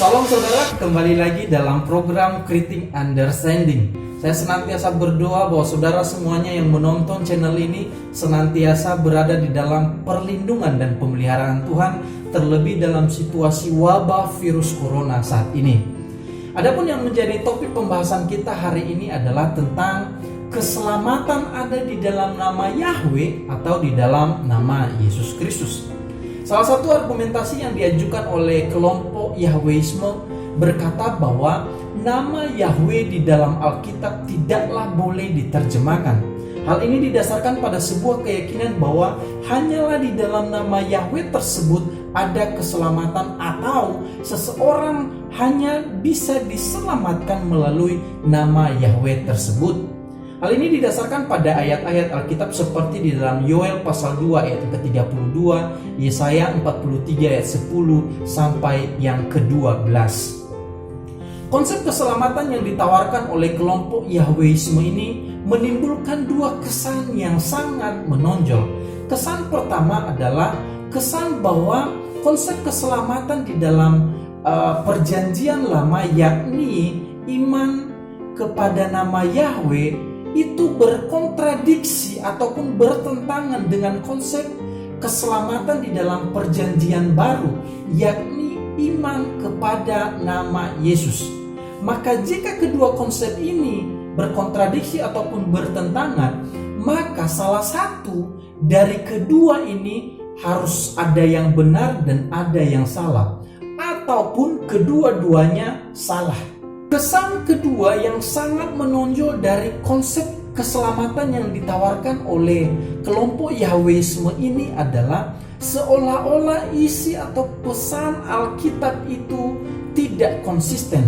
Salam saudara, kembali lagi dalam program Creating Understanding. Saya senantiasa berdoa bahwa saudara semuanya yang menonton channel ini senantiasa berada di dalam perlindungan dan pemeliharaan Tuhan, terlebih dalam situasi wabah virus corona saat ini. Adapun yang menjadi topik pembahasan kita hari ini adalah tentang keselamatan ada di dalam nama Yahweh atau di dalam nama Yesus Kristus. Salah satu argumentasi yang diajukan oleh kelompok Yahweisme berkata bahwa nama Yahweh di dalam Alkitab tidaklah boleh diterjemahkan. Hal ini didasarkan pada sebuah keyakinan bahwa hanyalah di dalam nama Yahweh tersebut ada keselamatan atau seseorang hanya bisa diselamatkan melalui nama Yahweh tersebut. Hal ini didasarkan pada ayat-ayat Alkitab seperti di dalam Yoel pasal 2 ayat ke-32, Yesaya 43 ayat 10 sampai yang ke-12. Konsep keselamatan yang ditawarkan oleh kelompok Yahweisme ini menimbulkan dua kesan yang sangat menonjol. Kesan pertama adalah kesan bahwa konsep keselamatan di dalam perjanjian lama, yakni iman kepada nama Yahweh, itu berkontradiksi ataupun bertentangan dengan konsep keselamatan di dalam perjanjian baru, yakni iman kepada nama Yesus. Maka jika kedua konsep ini berkontradiksi ataupun bertentangan, maka salah satu dari kedua ini harus ada yang benar dan ada yang salah, ataupun kedua-duanya salah. Kesan kedua yang sangat menonjol dari konsep keselamatan yang ditawarkan oleh kelompok Yahweisme ini adalah seolah-olah isi atau pesan Alkitab itu tidak konsisten.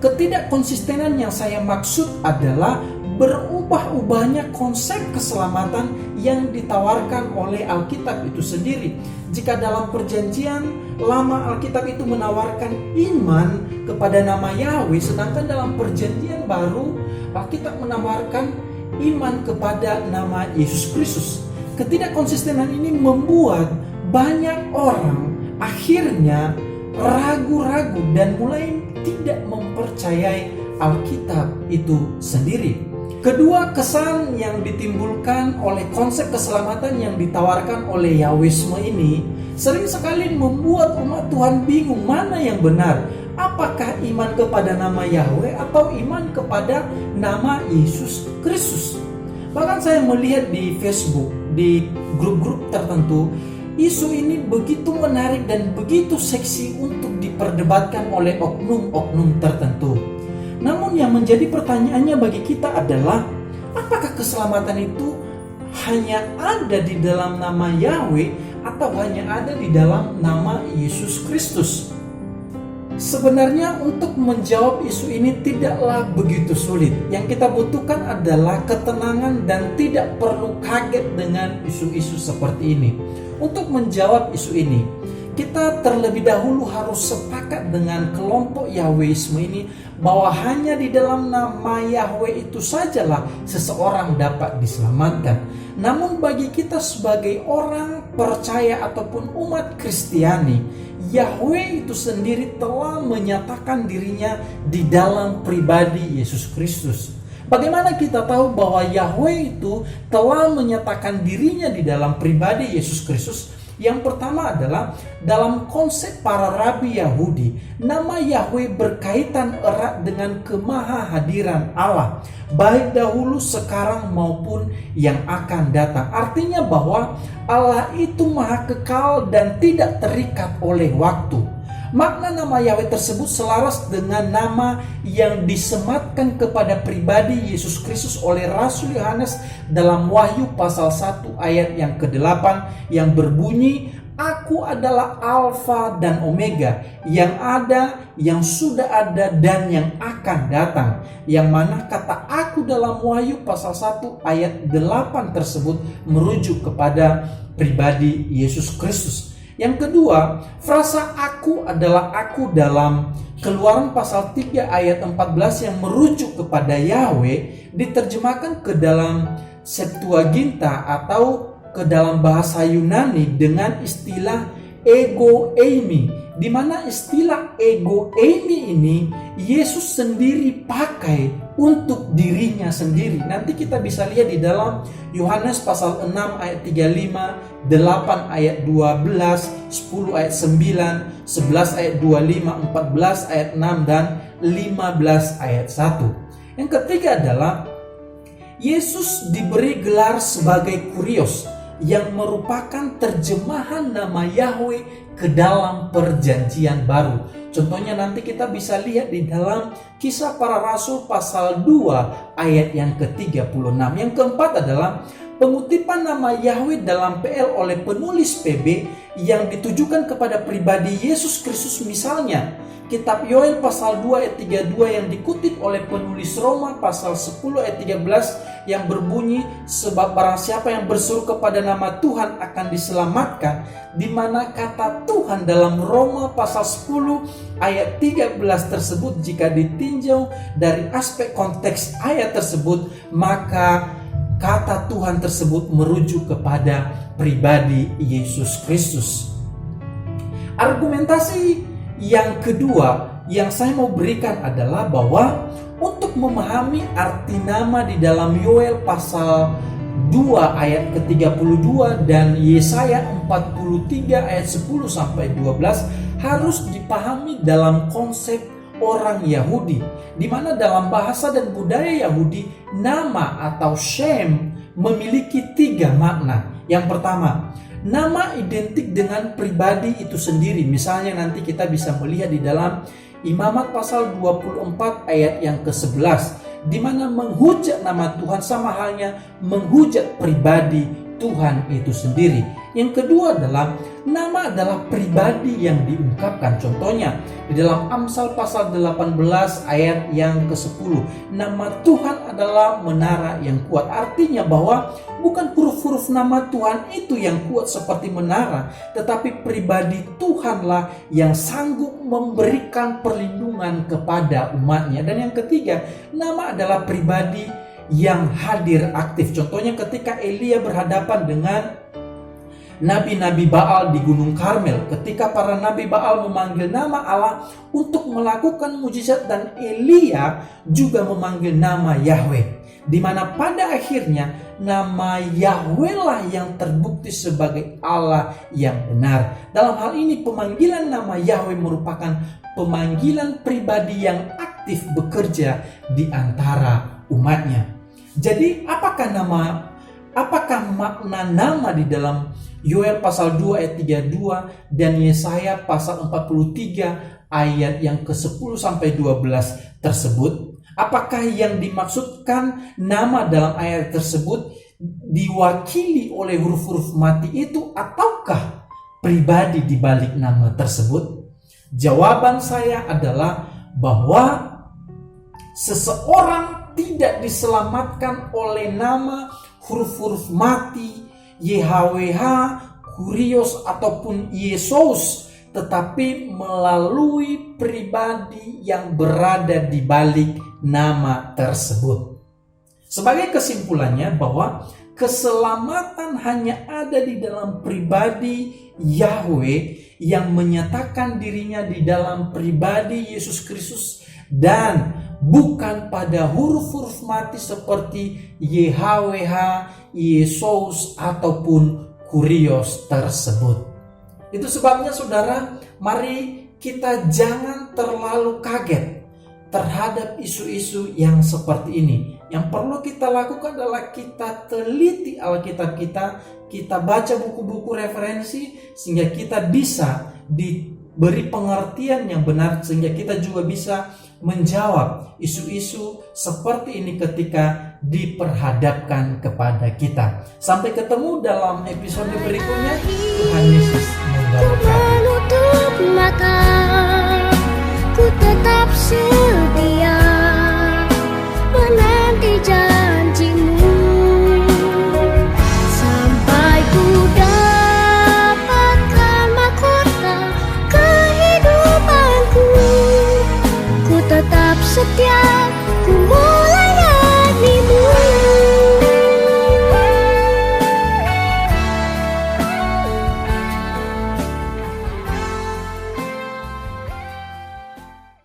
Ketidakkonsistenan yang saya maksud adalah berubah-ubahnya konsep keselamatan yang ditawarkan oleh Alkitab itu sendiri. Jika dalam perjanjian lama Alkitab itu menawarkan iman kepada nama Yahweh, sedangkan dalam perjanjian baru Alkitab menawarkan iman kepada nama Yesus Kristus. Ketidakkonsistenan ini membuat banyak orang akhirnya ragu-ragu dan mulai tidak mempercayai Alkitab itu sendiri. Kedua kesan yang ditimbulkan oleh konsep keselamatan yang ditawarkan oleh Yahweisme ini sering sekali membuat umat Tuhan bingung mana yang benar. Apakah iman kepada nama Yahweh atau iman kepada nama Yesus Kristus? Bahkan saya melihat di Facebook, di grup-grup tertentu, isu ini begitu menarik dan begitu seksi untuk diperdebatkan oleh oknum-oknum tertentu. Namun yang menjadi pertanyaannya bagi kita adalah, apakah keselamatan itu hanya ada di dalam nama Yahweh atau hanya ada di dalam nama Yesus Kristus? Sebenarnya untuk menjawab isu ini tidaklah begitu sulit. Yang kita butuhkan adalah ketenangan dan tidak perlu kaget dengan isu-isu seperti ini. Untuk menjawab isu ini, kita terlebih dahulu harus sepakat dengan kelompok Yahweisme ini bahwa hanya di dalam nama Yahweh itu sajalah seseorang dapat diselamatkan. Namun bagi kita sebagai orang percaya ataupun umat Kristiani, Yahweh itu sendiri telah menyatakan dirinya di dalam pribadi Yesus Kristus. Bagaimana kita tahu bahwa Yahweh itu telah menyatakan dirinya di dalam pribadi Yesus Kristus? Yang pertama adalah dalam konsep para rabi Yahudi, nama Yahweh berkaitan erat dengan kemahahadiran Allah, baik dahulu, sekarang maupun yang akan datang. Artinya bahwa Allah itu maha kekal dan tidak terikat oleh waktu. Makna nama Yahweh tersebut selaras dengan nama yang disematkan kepada pribadi Yesus Kristus oleh Rasul Yohanes dalam Wahyu pasal 1 ayat yang ke-8 yang berbunyi, "Aku adalah Alfa dan Omega, yang ada, yang sudah ada, dan yang akan datang." Yang mana kata "aku" dalam Wahyu pasal 1 ayat 8 tersebut merujuk kepada pribadi Yesus Kristus. Yang kedua, frasa "aku" adalah "aku" dalam Keluaran pasal 3 ayat 14 yang merujuk kepada Yahweh diterjemahkan ke dalam Septuaginta atau ke dalam bahasa Yunani dengan istilah ego eimi, di mana istilah ego ini Yesus sendiri pakai untuk dirinya sendiri. Nanti kita bisa lihat di dalam Yohanes pasal 6 ayat 35, 8 ayat 12, 10 ayat 9, 11 ayat 25, 14 ayat 6, dan 15 ayat 1. Yang ketiga adalah Yesus diberi gelar sebagai Kurios, yang merupakan terjemahan nama Yahweh ke dalam perjanjian baru. Contohnya nanti kita bisa lihat di dalam Kisah Para Rasul pasal 2 ayat yang ke-36. Yang keempat adalah pengutipan nama Yahweh dalam PL oleh penulis PB yang ditujukan kepada pribadi Yesus Kristus. Misalnya Kitab Yoel pasal 2 ayat 32 yang dikutip oleh penulis Roma pasal 10 ayat 13 yang berbunyi, sebab barang siapa yang berseru kepada nama Tuhan akan diselamatkan, di mana kata Tuhan dalam Roma pasal 10 ayat 13 tersebut jika ditinjau dari aspek konteks ayat tersebut, maka kata Tuhan tersebut merujuk kepada pribadi Yesus Kristus. Argumentasi yang kedua yang saya mau berikan adalah bahwa untuk memahami arti nama di dalam Yoel pasal 2 ayat ke-32 dan Yesaya 43 ayat 10 sampai 12 harus dipahami dalam konsep orang Yahudi, di mana dalam bahasa dan budaya Yahudi nama atau Shem memiliki 3 makna. Yang pertama, nama identik dengan pribadi itu sendiri. Misalnya nanti kita bisa melihat di dalam Imamat pasal 24 ayat yang ke-11, di mana menghujat nama Tuhan sama halnya menghujat pribadi Tuhan itu sendiri. Yang kedua adalah nama adalah pribadi yang diungkapkan. Contohnya di dalam Amsal pasal 18 ayat yang ke-10, nama Tuhan adalah menara yang kuat. Artinya bahwa bukan huruf-huruf nama Tuhan itu yang kuat seperti menara, tetapi pribadi Tuhanlah yang sanggup memberikan perlindungan kepada umatnya. Dan yang ketiga, nama adalah pribadi yang hadir aktif. Contohnya ketika Elia berhadapan dengan nabi-nabi Baal di Gunung Karmel, ketika para nabi Baal memanggil nama Allah untuk melakukan mujizat, dan Elia juga memanggil nama Yahweh, di mana pada akhirnya nama Yahweh lah yang terbukti sebagai Allah yang benar. Dalam hal ini pemanggilan nama Yahweh merupakan pemanggilan pribadi yang aktif bekerja di antara umatnya. Jadi apakah makna nama di dalam Yoel pasal 2 ayat 32 dan Yesaya pasal 43 ayat yang ke-10 sampai 12 tersebut? Apakah yang dimaksudkan nama dalam ayat tersebut diwakili oleh huruf-huruf mati itu, ataukah pribadi di balik nama tersebut? Jawaban saya adalah bahwa seseorang tidak diselamatkan oleh nama, huruf-huruf mati, YHWH, Kurios ataupun Yesus, tetapi melalui pribadi yang berada di balik nama tersebut. Sebagai kesimpulannya bahwa keselamatan hanya ada di dalam pribadi Yahweh yang menyatakan dirinya di dalam pribadi Yesus Kristus, dan bukan pada huruf-huruf mati seperti YHWH, Yesus ataupun Kurios tersebut. Itu sebabnya saudara, mari kita jangan terlalu kaget terhadap isu-isu yang seperti ini. Yang perlu kita lakukan adalah kita teliti Alkitab kita baca buku-buku referensi sehingga kita bisa diberi pengertian yang benar, sehingga kita juga bisa menjawab isu-isu seperti ini ketika diperhadapkan kepada kita. Sampai ketemu dalam episode berikutnya. Tuhan Yesus memberkati. Menutup mata, ku tetap setia menanti janjimu sampai ku dapatkan mahkota kehidupanku. Ku tetap setia